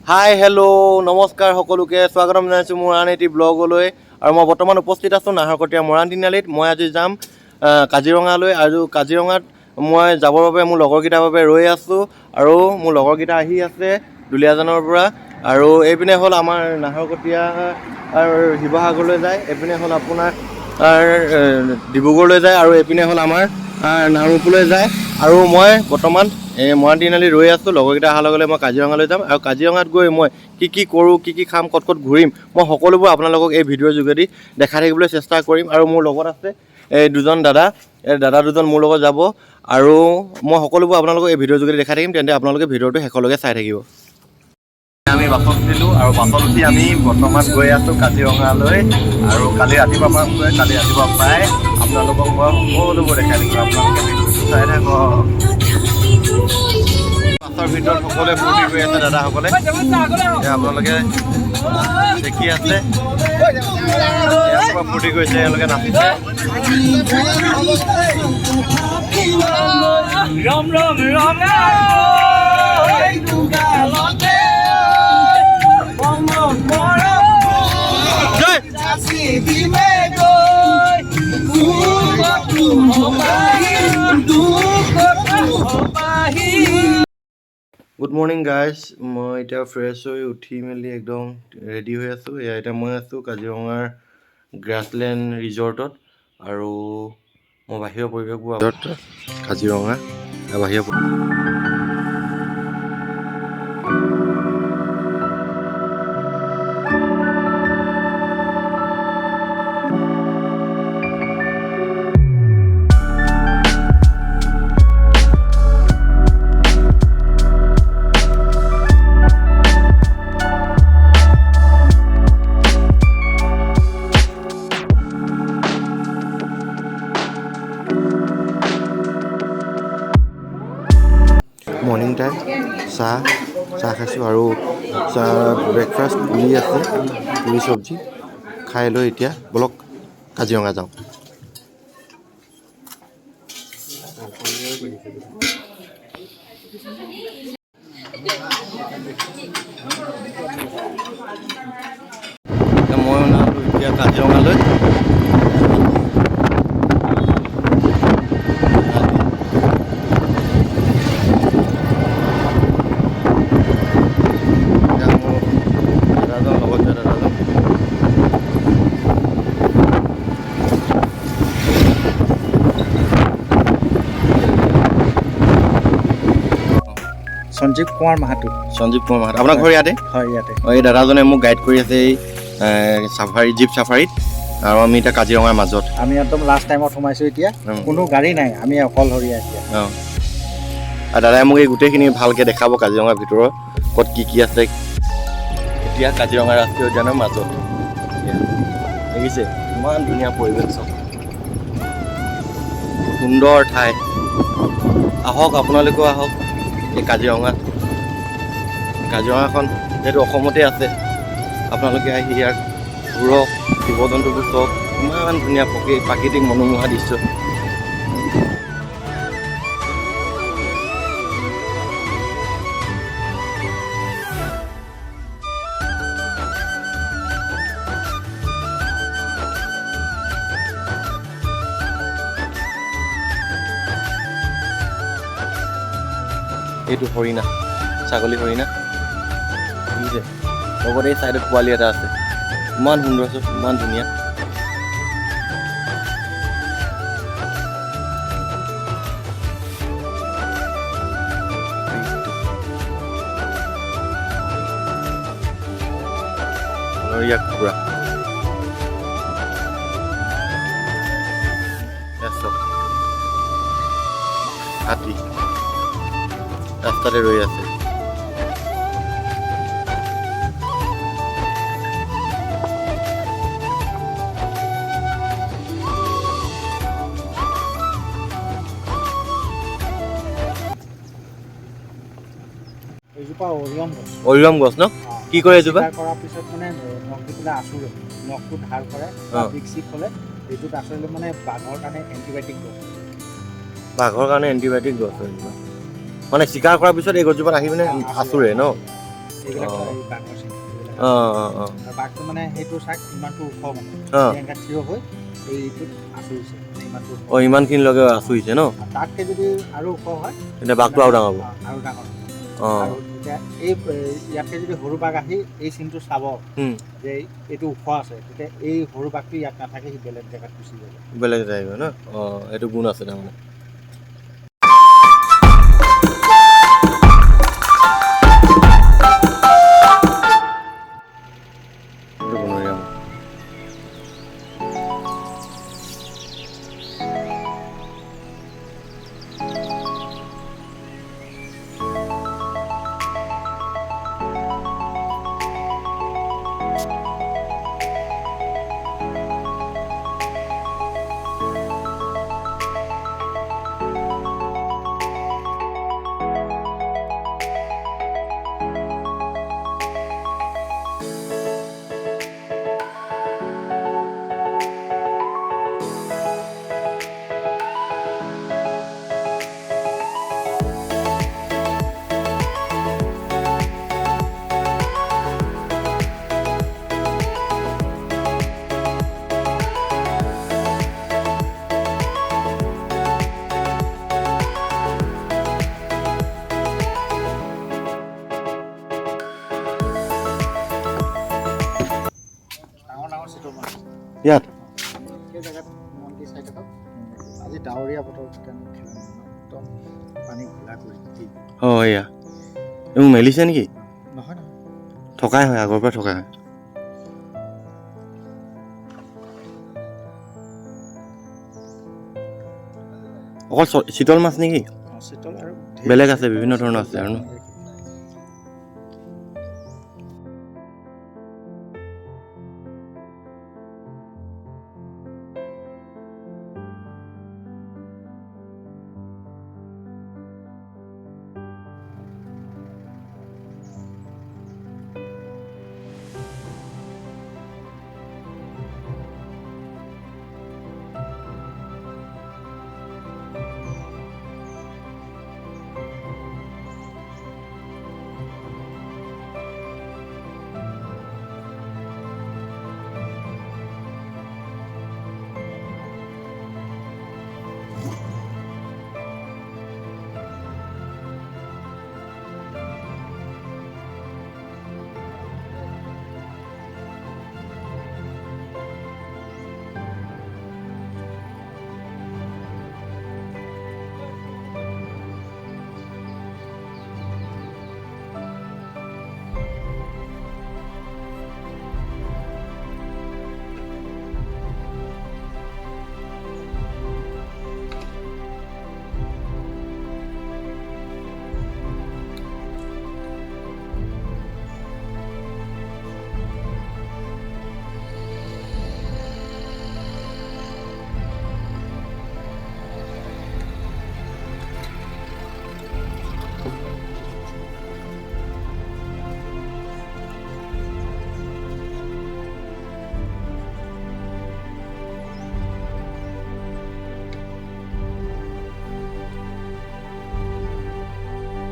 Hi hello' নমস্কাৰ সকলোকে স্বাগতম জনাইছোঁ মোৰ আন এটি ব্লগলৈ আৰু মই বৰ্তমান উপস্থিত আছোঁ নাহৰকটীয়া মৰাণ তিনিআলিত। মই আজি যাম কাজিৰঙালৈ আৰু কাজিৰঙাত মই যাবৰ বাবে মোৰ লগৰকেইটাৰ বাবে ৰৈ আছোঁ আৰু মোৰ লগৰকেইটা আহি আছে দুলীয়াজানৰ পৰা। আৰু এইপিনে হ'ল আমাৰ নাহৰকটীয়া শিৱসাগৰলৈ যায়, এইপিনে হ'ল আপোনাৰ ডিব্ৰুগড়লৈ যায় আৰু এইপিনে হ'ল আমাৰ নামৰূপলৈ যায়। আৰু মই বৰ্তমান মৰাণ তিনিআলি ৰৈ আছোঁ। লগৰকেইটা অহাৰ লগে লগে মই কাজিৰঙালৈ যাম আৰু কাজিৰঙাত গৈ মই কি কৰোঁ, কি খাম, ক'ত ঘূৰিম, মই সকলোবোৰ আপোনালোকক এই ভিডিঅ'ৰ যোগেদি দেখাই থাকিবলৈ চেষ্টা কৰিম। আৰু মোৰ লগত আছে দুজন দাদা দুজন মোৰ লগত যাব আৰু মই সকলোবোৰ আপোনালোকক এই ভিডিঅ'ৰ যোগেদি দেখাই থাকিম। তেন্তে আপোনালোকে ভিডিঅ'টো শেষলৈকে চাই থাকিব। আমি বাছত উঠিলোঁ আৰু বাছত উঠি আমি বৰ্তমান গৈ আছোঁ কাজিৰঙালৈ আৰু কালি ৰাতিপুৱা প্ৰায় আপোনালোকক মই সকলোবোৰ দেখাই থাকিম। আপোনালোকে ভিডিঅ'টো চাই থাকক। বাছৰ ভিতৰত সকলোৱে ফূৰ্তি কৰি আছে, দাদাসকলে আপোনালোকে দেখি আছে ফূৰ্তি কৰিছে, এওঁলোকে নাচিছে। গুড মৰ্ণিং গাইজ, মই এতিয়া ফ্ৰেছ হৈ উঠি মেলি একদম ৰেডি হৈ আছোঁ। এতিয়া মই আছোঁ কাজিৰঙাৰ গ্ৰাছলেণ্ড ৰিজৰ্টত আৰু মই বাহিৰৰ পৰিৱেশবোৰ কাজিৰঙা বাহিৰৰ মৰ্ণিং টাইম চাহ খাইছোঁ আৰু ব্ৰেকফাষ্ট পুৰি আছে, পুৰি চব্জি খাই লৈ এতিয়া বলক কাজিৰঙা যাওঁ। মই ওলালোঁ এতিয়া কাজিৰঙালৈ। সঞ্জীৱ কুমাৰ মাহাতো। আপোনাৰ ঘৰ ইয়াতে? হয়, ইয়াতে। এই দাদাজনে মোক গাইড কৰি আছে এই জীপ চাফাৰীত আৰু আমি এতিয়া কাজিৰঙাৰ মাজত। আমি একদম লাষ্ট টাইমত সোমাইছোঁ। এতিয়া কোনো গাড়ী নাই, আমি অকলশৰীয়া এতিয়া। আৰু দাদাই মোক এই গোটেইখিনি ভালকৈ দেখাব কাজিৰঙাৰ ভিতৰত ক'ত কি আছে। এতিয়া কাজিৰঙা ৰাষ্ট্ৰীয় উদ্যানৰ মাজত দেখিছে ইমান ধুনীয়া পৰিৱেশ, চব সুন্দৰ ঠাই। আহক আপোনালোকেও আহক এই কাজিৰঙাখন যিহেতু অসমতে আছে, আপোনালোকে আহি ইয়াক ঘূৰক, জীৱ জন্তুবোৰ চাওক, ইমান ধুনীয়া প্ৰাকৃতিক মনোমোহা দৃশ্য। এইটো হৰিণা, ছাগলী হৰিণা বুজিছে, লগতে এই ছাইডত পোৱালি এটা আছে। ইমান সুন্দৰ, ইমান ধুনীয়া। বনৰীয়া কুকুৰা, হাতী ৰাস্তাতে ৰৈ আছে। এইজোপা অৰিয়ম গছ ন? কি কৰে এজোপা? কৰাৰ পিছত মানে নখটো পেলাই আঁচুৰে, নখটো ধাৰ কৰে, বিক হ'লে এইটোত আচলতে মানে বাঘৰ কাৰণে এণ্টিবায়'টিক গছ। মানে চিকাৰ কৰাৰ পিছত এই গছজোপাত আহি পিনে আঁচুৰে ন? এইবিলাক অঁ। এই বাঘৰ চিন এইবিলাক। অঁ অঁ অঁ আৰু বাঘটো মানে সেইটো চাক ইমানটো ওখ মানে অঁ এনেকৈ থিয় হৈ এইটোত আঁচুৰিছে মানে ইমানটো ওখ। অঁ ইমানখিনিলৈকে আঁচুৰিছে ন? আৰু তাতকৈ যদি আৰু ওখ হয় এতিয়া বাঘটো আৰু ডাঙৰ হ'ব। আৰু ডাঙৰ হ'ব। অঁ আৰু এতিয়া এই ইয়াতকৈ যদি সৰু বাঘ আহি এই চিনটো চাব যে এইটো ওখ আছে, তেতিয়া এই সৰু বাঘটো ইয়াত নাথাকে, সি বেলেগ জেগাত গুচি যাব। বেলেগ আহিব ন? অঁ এইটো গুণ আছে তাৰমানে। এইটো বনৰীয়া মহ। ডাঙৰ ডাঙৰ চিতল মাছ ইয়াত সেই জেগাত মন্দিৰ চাই থাকক। আজি ডাৱৰীয়া বতৰ কাৰণে খেলা নাই, একদম পানী ঘোলা কৰি দি অঁ এয়া এইবোৰ মেলিছে নেকি? নহয় নহয় থকাই হয়, আগৰ পৰা থকাই হয়। অকল চিতল মাছ নেকি? চিতল আৰু বেলেগ আছে, বিভিন্ন ধৰণৰ আছে আৰু ন?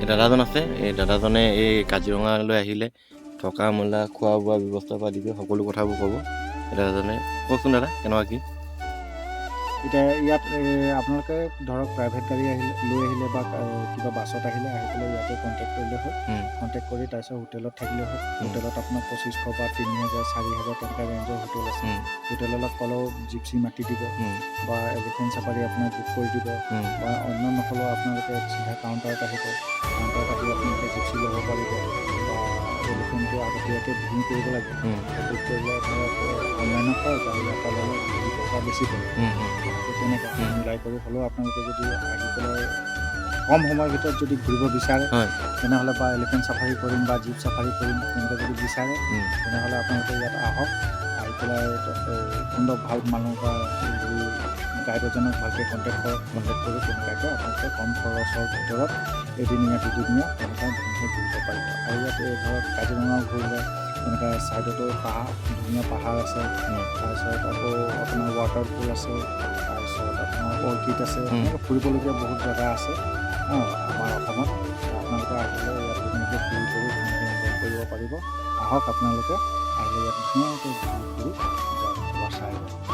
দাদাজন আছে, এই দাদাজনে এই কাজিৰঙালৈ আহিলে থকা মেলা খোৱা বোৱা ব্যৱস্থাৰ পৰা আদি কৰি সকলো কথাবোৰ ক'ব। দাদাজনে কওকচোন দাদা, কেনেকুৱা কি? এতিয়া ইয়াত আপোনালোকে ধৰক প্ৰাইভেট গাড়ী লৈ আহিলে বা কিবা বাছত আহি পেলাই ইয়াতে কণ্টেক্ট কৰিলে হ'ল। কণ্টেক্ট কৰি তাৰপিছত হোটেলত থাকিলে হ'ল। হোটেলত আপোনাৰ 2500 বা 3000 4000 তেনেকুৱা ৰেঞ্জৰ হোটেল আছে। হোটেলত ক'লেও জিপচি মাতি দিব বা এলিফেণ্ট চাফাৰী আপোনাক বুক কৰি দিব বা অন্য নহ'লেও আপোনালোকে চিধা কাউণ্টাৰত আহিব। কাউণ্টাৰত আহি আপোনালোকে জিপচি ল'ব পাৰিব বা এলিফেণ্টটো আগতীয়াকৈ বুকিং কৰিব লাগে। বুক কৰিলে ধৰক অনলাইনত পায় বা ইয়াৰ পৰা ল'লে 2 টকা বেছি পৰে। তেনেকৈ মিলাই কৰি হ'লেও আপোনালোকে যদি আহি পেলাই কম সময়ৰ ভিতৰত যদি ঘূৰিব বিচাৰে তেনেহ'লে বা এলিফেণ্ট চাফাৰী কৰিম বা জীপ চাফাৰী কৰিম তেনেকৈ যদি বিচাৰে তেনেহ'লে আপোনালোকে ইয়াত আহক। আহি পেলাই কোনোবা ভাল মানুহ বা গাইড এজনক ভালকৈ কণ্টেক্ট কৰক। কণ্টেক্ট কৰি তেনেকুৱাকৈ আপোনালোকে কম খৰচৰ ভিতৰত এদিনীয়া দুদিনীয়া তেনেকৈ ধুনীয়াকৈ ঘূৰিব পাৰিব। আৰু ইয়াত ধৰক কাজিৰঙা ঘূৰিলে তেনেকৈ ছাইডতো ধুনীয়া পাহাৰ আছে। তাৰপিছত আকৌ আপোনাৰ ৱাটাৰফল আছে। তাৰপিছত আপোনাৰ অৰ্কিড আছে। এনেকৈ ফুৰিবলগীয়া বহুত জেগা আছে আমাৰ অসমত। আপোনালোকে আহিলে ইয়াত ধুনীয়াকৈ ফুৰি কৰি ধুনীয়াকৈ এনজয় কৰিব কৰিব পাৰিব। আহক আপোনালোকে আহিলে ইয়াত ধুনীয়াকৈ ঘূৰি যাওক বা চাই যাওক।